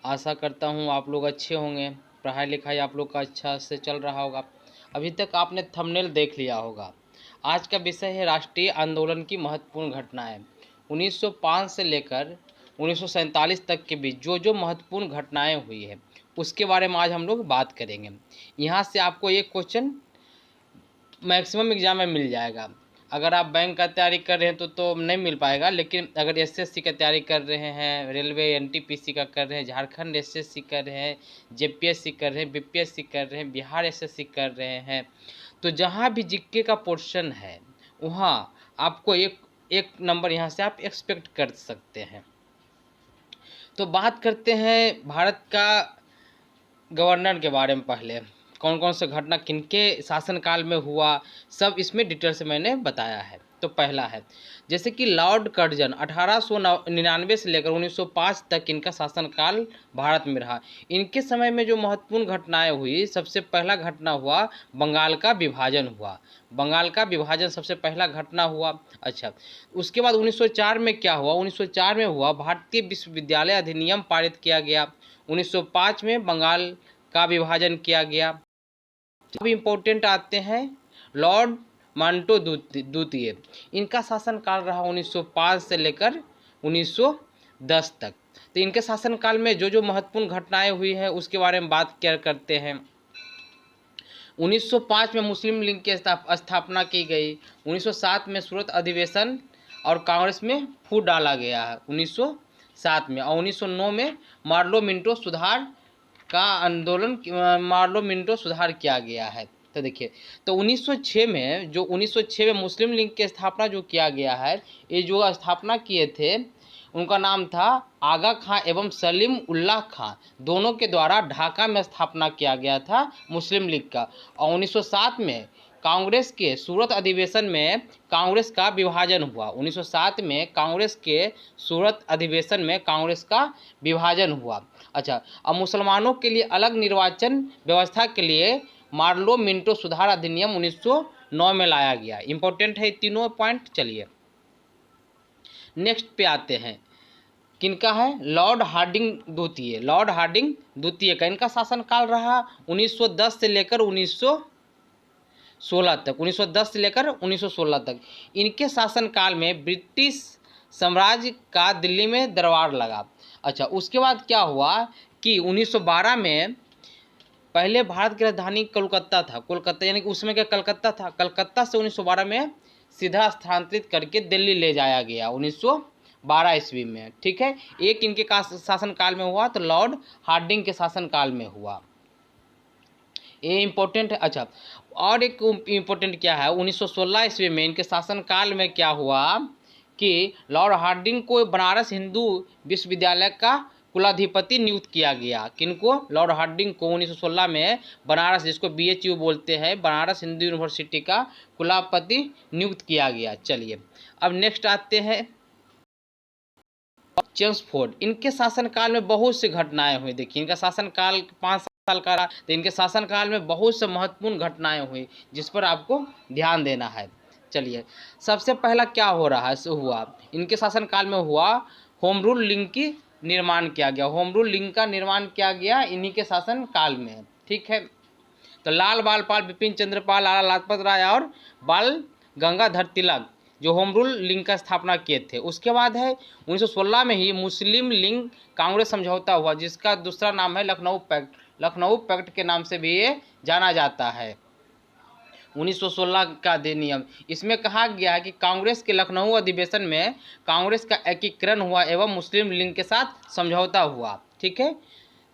आशा करता हूँ आप लोग अच्छे होंगे, पढ़ाई लिखाई आप लोग का अच्छा से चल रहा होगा। अभी तक आपने थंबनेल देख लिया होगा। आज का विषय है राष्ट्रीय आंदोलन की महत्वपूर्ण घटनाएं। 1905 से लेकर 1947 तक के बीच जो जो महत्वपूर्ण घटनाएं हुई है उसके बारे में आज हम लोग बात करेंगे। यहाँ से आपको एक क्वेश्चन मैक्सिमम एग्जाम में मिल जाएगा। अगर आप बैंक का तैयारी कर रहे हैं तो नहीं मिल पाएगा, लेकिन अगर एसएससी का तैयारी कर रहे हैं, रेलवे एनटीपीसी का कर रहे हैं, झारखंड एसएससी कर रहे हैं, जेपीएससी कर रहे हैं, बीपीएससी कर रहे हैं, बिहार एसएससी कर रहे हैं, तो जहाँ भी जीके का पोर्शन है वहाँ आपको एक नंबर यहाँ से आप एक्सपेक्ट कर सकते हैं। तो बात करते हैं भारत का गवर्नर के बारे में। पहले कौन कौन से घटना किनके शासनकाल में हुआ, सब इसमें डिटेल से मैंने बताया है। तो पहला है जैसे कि लॉर्ड कर्जन 1899 से लेकर 1905 तक इनका शासनकाल भारत में रहा। इनके समय में जो महत्वपूर्ण घटनाएं हुई, सबसे पहला घटना हुआ बंगाल का विभाजन हुआ। बंगाल का विभाजन सबसे पहला घटना हुआ। अच्छा, उसके बाद 1904 में क्या हुआ? 1904 में हुआ भारतीय विश्वविद्यालय अधिनियम पारित किया गया। 1905 में बंगाल का विभाजन किया गया। अब इम्पोर्टेंट आते हैं लॉर्ड मांटो द्वितीय। इनका शासनकाल रहा 1905 से लेकर 1910 तक। तो इनके शासनकाल में जो जो महत्वपूर्ण घटनाएं हुई हैं उसके बारे में बात करते हैं। 1905 में मुस्लिम लीग की स्थापना की गई। 1907 में सूरत अधिवेशन और कांग्रेस में फूट डाला गया है 1907 में। और 1909 में मार्लो मिंटो सुधार का आंदोलन, मार्लो मिंटो सुधार किया गया है। तो देखिए, तो 1906 में जो 1906 में मुस्लिम लीग की स्थापना जो किया गया है, ये जो स्थापना किए थे उनका नाम था आगा खां एवं सलीम उल्लाह खां, दोनों के द्वारा ढाका में स्थापना किया गया था मुस्लिम लीग का। और 1907 में कांग्रेस के सूरत अधिवेशन में कांग्रेस का विभाजन हुआ। 1907 में कांग्रेस के सूरत अधिवेशन में कांग्रेस का विभाजन हुआ। अच्छा, अब मुसलमानों के लिए अलग निर्वाचन व्यवस्था के लिए मार्लो मिंटो सुधार अधिनियम 1909 में लाया गया। इंपॉर्टेंट है तीनों पॉइंट। चलिए नेक्स्ट पे आते हैं। किनका है? लॉर्ड हार्डिंग द्वितीय। लॉर्ड हार्डिंग द्वितीय का इनका शासनकाल रहा 1910 से लेकर 1916 तक। 1910 से लेकर 1916 तक इनके शासनकाल में ब्रिटिश साम्राज्य का दिल्ली में दरबार लगा। अच्छा, उसके बाद क्या हुआ कि 1912 में पहले भारत की राजधानी कोलकाता था। कोलकाता यानी कि उसमें क्या कलकत्ता था। कलकत्ता से 1912 में सीधा स्थानांतरित करके दिल्ली ले जाया गया 1912 ईस्वी में। ठीक है, एक इनके शासनकाल में हुआ तो लॉर्ड हार्डिंग के शासनकाल में हुआ। ये इम्पोर्टेंट है। अच्छा, और एक इम्पोर्टेंट क्या है, 1916 ईस्वी में इनके शासनकाल में क्या हुआ कि लॉर्ड हार्डिंग को बनारस हिंदू विश्वविद्यालय का कुलाधिपति नियुक्त किया गया। किनको? लॉर्ड हार्डिंग को 1916 में बनारस, जिसको बीएचयू बोलते हैं, बनारस हिंदू यूनिवर्सिटी का कुलाधिपति नियुक्त किया गया। चलिए अब नेक्स्ट आते हैं चेम्सफोर्ड। इनके शासनकाल में बहुत सी घटनाएं हुई। देखिए, इनका शासनकाल 5 साल का रहा, तो इनके शासनकाल में बहुत से महत्वपूर्ण घटनाएं हुई जिस पर आपको ध्यान देना है। चलिए, सबसे पहला क्या हो रहा है हुआ इनके शासनकाल में हुआ होम रूल लिंग की निर्माण किया गया। होम रूल लिंग का निर्माण किया गया इन्हीं के शासनकाल में। ठीक है, तो लाल बाल पाल, बिपिन चंद्रपाल, लाला लाजपत राय और बाल गंगाधर तिलक जो होम रूल लीग का स्थापना किए थे। उसके बाद है 1916 में ही मुस्लिम लीग कांग्रेस समझौता हुआ, जिसका दूसरा नाम है लखनऊ पैक्ट। लखनऊ पैक्ट के नाम से भी ये जाना जाता है। 1916 का अधिनियम, इसमें कहा गया है कि कांग्रेस के लखनऊ अधिवेशन में कांग्रेस का एकीकरण हुआ एवं मुस्लिम लीग के साथ समझौता हुआ। ठीक है,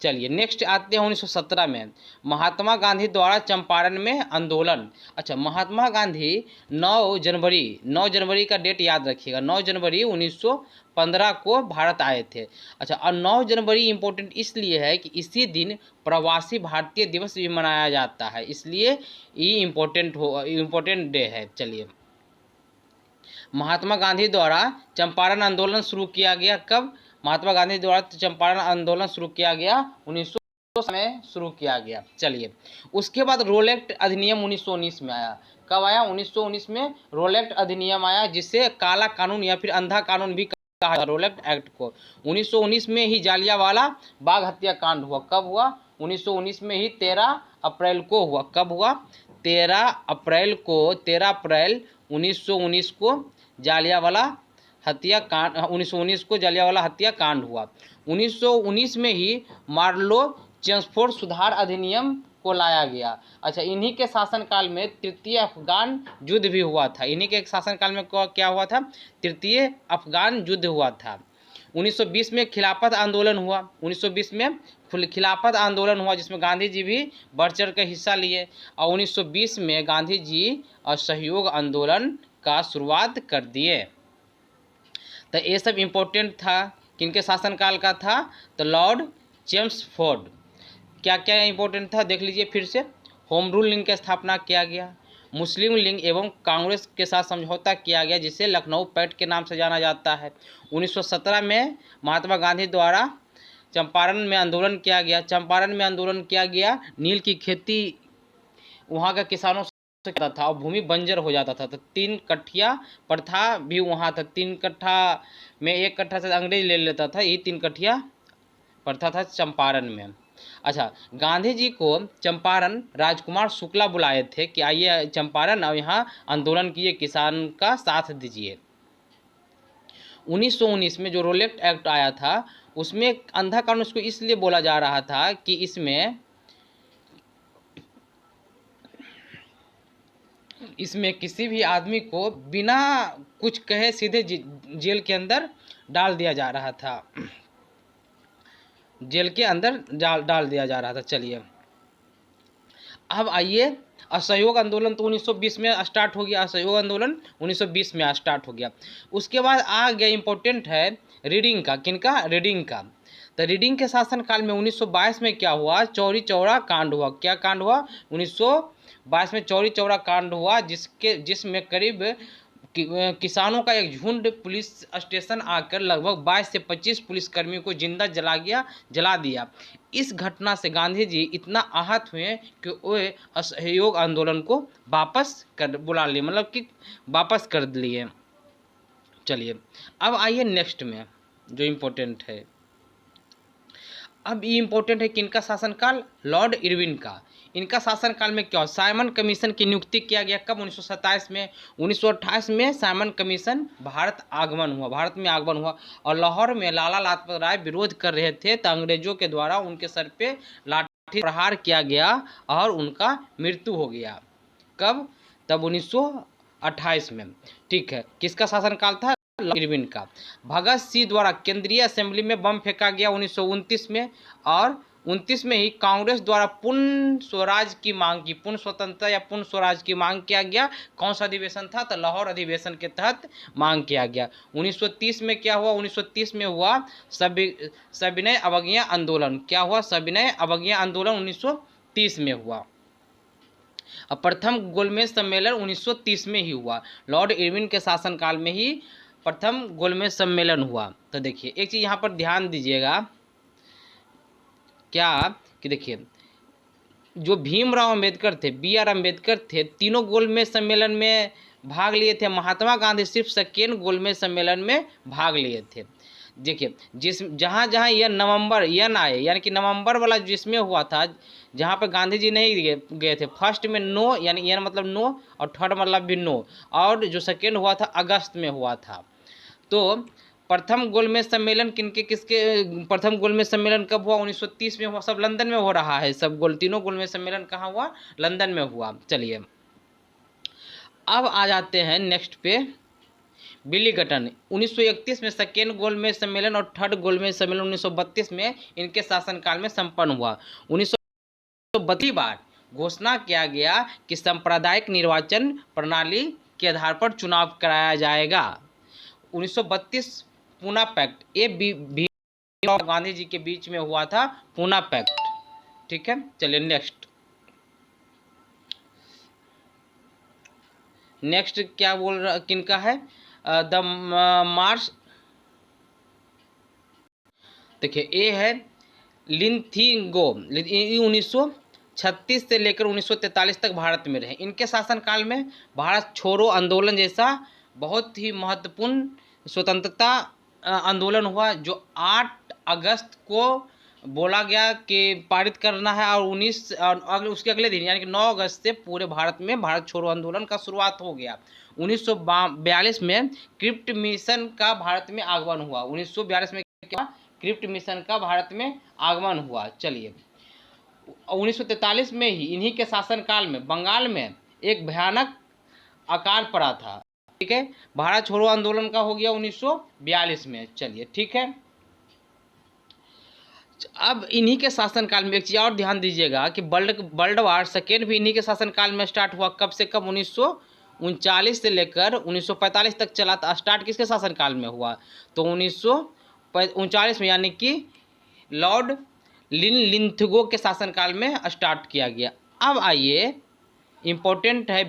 चलिए नेक्स्ट आते हैं 1917 में महात्मा गांधी द्वारा चंपारण में आंदोलन। अच्छा, महात्मा गांधी 9 जनवरी का डेट याद रखिएगा, 9 जनवरी 1915 को भारत आए थे। अच्छा, और 9 जनवरी इम्पोर्टेंट इसलिए है कि इसी दिन प्रवासी भारतीय दिवस भी मनाया जाता है, इसलिए ये इम्पोर्टेंट डे है। चलिए, महात्मा गांधी द्वारा चंपारण आंदोलन शुरू किया गया। कब? महात्मा गांधी द्वारा चंपारण आंदोलन शुरू किया गया 1900 में शुरू किया गया। चलिए, उसके बाद रोल एक्ट अधिनियम 1919 में आया। कब आया? 1919 में रोल एक्ट अधिनियम आया, जिसे काला कानून या फिर अंधा कानून भी कहा रोलेट एक्ट को। 1919 में ही जालियांवाला बाग हत्याकांड हुआ। कब हुआ? 1919 में ही 13 अप्रैल को हुआ। कब हुआ? 13 अप्रैल 1919 को जालियांवाला हत्याकांड 1919 को जालियांवाला हत्याकांड हुआ। 1919 में ही मार्लो चेम्सफोर्ड सुधार अधिनियम को लाया गया। अच्छा, इन्हीं के शासनकाल में तृतीय अफगान युद्ध भी हुआ था। इन्हीं के शासनकाल में क्या हुआ था? तृतीय अफगान युद्ध हुआ था। 1920 में खिलाफत आंदोलन हुआ। 1920 में खिलाफत आंदोलन हुआ जिसमें गांधी जी भी बढ़ चढ़ कर हिस्सा लिए। और 1920 में गांधी जी असहयोग आंदोलन का शुरुआत कर दिए। तो ये सब इम्पोर्टेंट था। किनके शासनकाल का था? तो लॉर्ड चेम्सफोर्ड। क्या क्या इम्पोर्टेंट था देख लीजिए फिर से। होम रूल लीग की स्थापना किया गया। मुस्लिम लीग एवं कांग्रेस के साथ समझौता किया गया जिसे लखनऊ पैक्ट के नाम से जाना जाता है। 1917 में महात्मा गांधी द्वारा चंपारण में आंदोलन किया गया। चंपारण में आंदोलन किया गया। नील की खेती वहाँ के किसानों से करता था और भूमि बंजर हो जाता था। तो 3 कट्ठिया प्रथा भी वहाँ था। 3 कट्ठा में 1 कट्ठा से अंग्रेज ले लेता था। ये 3 कट्ठिया प्रथा था चंपारण में। अच्छा, गांधी जी को चंपारण राजकुमार शुक्ला बुलाए थे कि आइए चंपारण और यहाँ आंदोलन कीजिए, किसान का साथ दीजिए। 1919 में जो रोलेट एक्ट आया था उसमें अंधा कानून उसको इसलिए बोला जा रहा था कि इसमें किसी भी आदमी को बिना कुछ कहे सीधे जेल के अंदर डाल दिया जा रहा था। जेल के अंदर डाल दिया जा रहा था। चलिए अब आइए, असहयोग आंदोलन तो 1920 में स्टार्ट हो गया। असहयोग आंदोलन 1920 में स्टार्ट हो गया। उसके बाद आ गया इम्पोर्टेंट है रीडिंग का। किनका? रीडिंग का। तो रीडिंग के शासनकाल में 1922 में क्या हुआ? चौरी चौरा कांड हुआ। क्या कांड हुआ? 1922 में चौरी चौरा कांड हुआ जिसमें करीब किसानों का एक झुंड पुलिस स्टेशन आकर लगभग 22 से 25 पुलिसकर्मियों को जिंदा जला दिया। इस घटना से गांधी जी इतना आहत हुए कि वे असहयोग आंदोलन को वापस कर बुला लिए, मतलब कि वापस कर लिए। चलिए अब आइए नेक्स्ट में जो इम्पोर्टेंट है। अब ये इम्पोर्टेंट है किनका शासनकाल? लॉर्ड इरविन का। इनका शासनकाल में क्या? साइमन कमीशन की नियुक्ति किया गया। कब? 1927 में। 1928 में साइमन कमीशन भारत में आगमन हुआ और लाहौर में लाला लाजपत राय विरोध कर रहे थे तो अंग्रेजों के द्वारा उनके सर पे लाठी प्रहार किया गया और उनका मृत्यु हो गया। कब? तब 1928 में। ठीक है, किसका शासनकाल था? इरविन का। भगत सिंह द्वारा केंद्रीय असेंबली में बम फेंका गया 1929 में और 29 में ही कांग्रेस द्वारा पूर्ण स्वराज की मांग की, पूर्ण स्वतंत्रता या पूर्ण स्वराज की मांग किया गया। कौन सा अधिवेशन था? तो लाहौर अधिवेशन के तहत मांग किया गया। 1930 में क्या हुआ? 1930 में हुआ सविनय अवज्ञा आंदोलन। क्या हुआ? सविनय अवज्ञा आंदोलन 1930 में हुआ। और प्रथम गोलमेज सम्मेलन 1930 में ही हुआ। लॉर्ड इरविन के शासनकाल में ही प्रथम गोलमेज सम्मेलन हुआ। तो देखिए एक चीज़ यहाँ पर ध्यान दीजिएगा, क्या कि देखिए जो भीमराव अंबेडकर थे, BR अम्बेडकर थे, तीनों गोलमेज सम्मेलन में भाग लिए थे। महात्मा गांधी सिर्फ सेकेंड गोलमेज सम्मेलन में भाग लिए थे। देखिए जहाँ यह नवंबर आए, यानी कि नवंबर वाला जिसमें हुआ था, जहाँ पर गांधी जी नहीं गए थे, फर्स्ट में नो, यानी एन मतलब नो और थर्ड मतलब भी नो, और जो सेकेंड हुआ था अगस्त में हुआ था। तो प्रथम गोलमेज सम्मेलन प्रथम गोलमेज सम्मेलन कब हुआ? 1930 में हुआ। सब लंदन में हो रहा है। तीनों गोलमेज सम्मेलन कहाँ हुआ? लंदन में हुआ। चलिए अब आ जाते हैं नेक्स्ट पे। बिलीगटन 1931 में सेकेंड गोलमेज सम्मेलन और थर्ड गोलमेज सम्मेलन 1932 में इनके शासनकाल में संपन्न हुआ। 1932 बार घोषणा किया गया कि सांप्रदायिक निर्वाचन प्रणाली के आधार पर चुनाव कराया जाएगा। 1932 पूना पैक्ट, ये भीमराव गांधी जी के बीच में हुआ था पूना पैक्ट। ठीक है, चलिए नेक्स्ट क्या बोल रहा, किनका है? द मार्च। देखिए ये है लिंथिंगो। 1936 से लेकर 1943 तक भारत में रहे। इनके शासनकाल में भारत छोड़ो आंदोलन जैसा बहुत ही महत्वपूर्ण स्वतंत्रता आंदोलन हुआ जो 8 अगस्त को बोला गया कि पारित करना है, और 19 और उसके अगले दिन यानी कि 9 अगस्त से पूरे भारत में भारत छोड़ो आंदोलन का शुरुआत हो गया। 1942 में क्रिप्ट मिशन का भारत में आगमन हुआ। 1942 में क्या क्रिप्ट मिशन का भारत में आगमन हुआ। चलिए 1943 में ही इन्हीं के शासनकाल में बंगाल में एक भयानक अकाल पड़ा था। ठीक है, भारत छोड़ो आंदोलन का हो गया 1942 में। चलिए ठीक है, अब इन्हीं के शासनकाल में एक चीज़ और ध्यान दीजिएगा कि वर्ल्ड वार सेकेंड भी इन्हीं के शासनकाल में स्टार्ट हुआ। कब से कब? 1939 से लेकर 1945 तक चला था। स्टार्ट किसके शासनकाल में हुआ? तो 1939 में, यानी कि लॉर्ड लिंथगो के शासनकाल में स्टार्ट किया गया। अब आइए, इम्पोर्टेंट है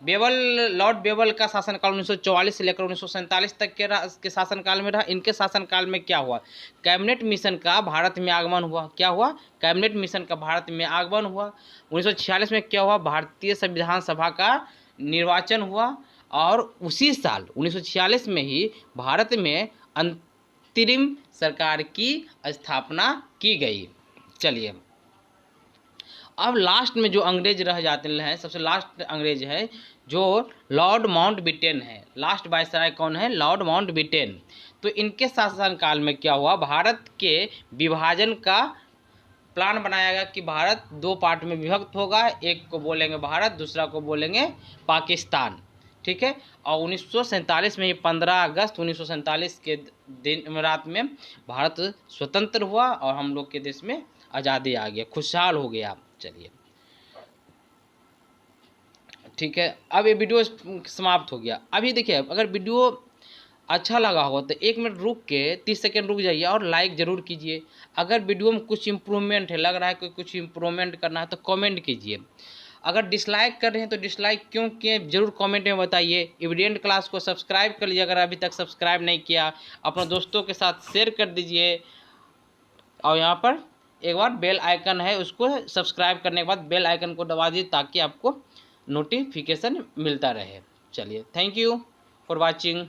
बेबल लॉर्ड बेबल का शासनकाल 1944 से लेकर 1947 तक के शासनकाल में रहा। इनके शासनकाल में क्या हुआ? कैबिनेट मिशन का भारत में आगमन हुआ। क्या हुआ? कैबिनेट मिशन का भारत में आगमन हुआ। 1946 में क्या हुआ? भारतीय संविधान सभा का निर्वाचन हुआ, और उसी साल 1946 में ही भारत में अंतरिम सरकार की स्थापना की गई। चलिए, अब लास्ट में जो अंग्रेज रह जाते हैं, सबसे लास्ट अंग्रेज है जो लॉर्ड माउंटबेटन है। लास्ट वायसराय कौन है? Lord Mountbatten. तो इनके शासनकाल में क्या हुआ? भारत के विभाजन का प्लान बनाया गया कि भारत 2 पार्ट में विभक्त होगा, एक को बोलेंगे भारत, दूसरा को बोलेंगे पाकिस्तान। ठीक है, और 1947 में, 15 अगस्त 1947 के दिन रात में भारत स्वतंत्र हुआ और हम लोग के देश में आज़ादी आ गया, खुशहाल हो गया। चलिए ठीक है, अब ये वीडियो समाप्त हो गया। अभी देखिए, अगर वीडियो अच्छा लगा हो तो 1 मिनट रुक के 30 सेकेंड रुक जाइए और लाइक ज़रूर कीजिए। अगर वीडियो में कुछ इम्प्रूवमेंट है, लग रहा है कि कुछ इम्प्रूवमेंट करना है, तो कमेंट कीजिए। अगर डिसलाइक कर रहे हैं तो डिसलाइक क्यों किए ज़रूर कमेंट में बताइए। इविडेंट क्लास को सब्सक्राइब कर लीजिए अगर अभी तक सब्सक्राइब नहीं किया। अपने दोस्तों के साथ शेयर कर दीजिए, और यहाँ पर एक बार बेल आइकन है, उसको सब्सक्राइब करने के बाद बेल आइकन को दबा दीजिए ताकि आपको नोटिफिकेशन मिलता रहे। चलिए, थैंक यू फॉर वॉचिंग।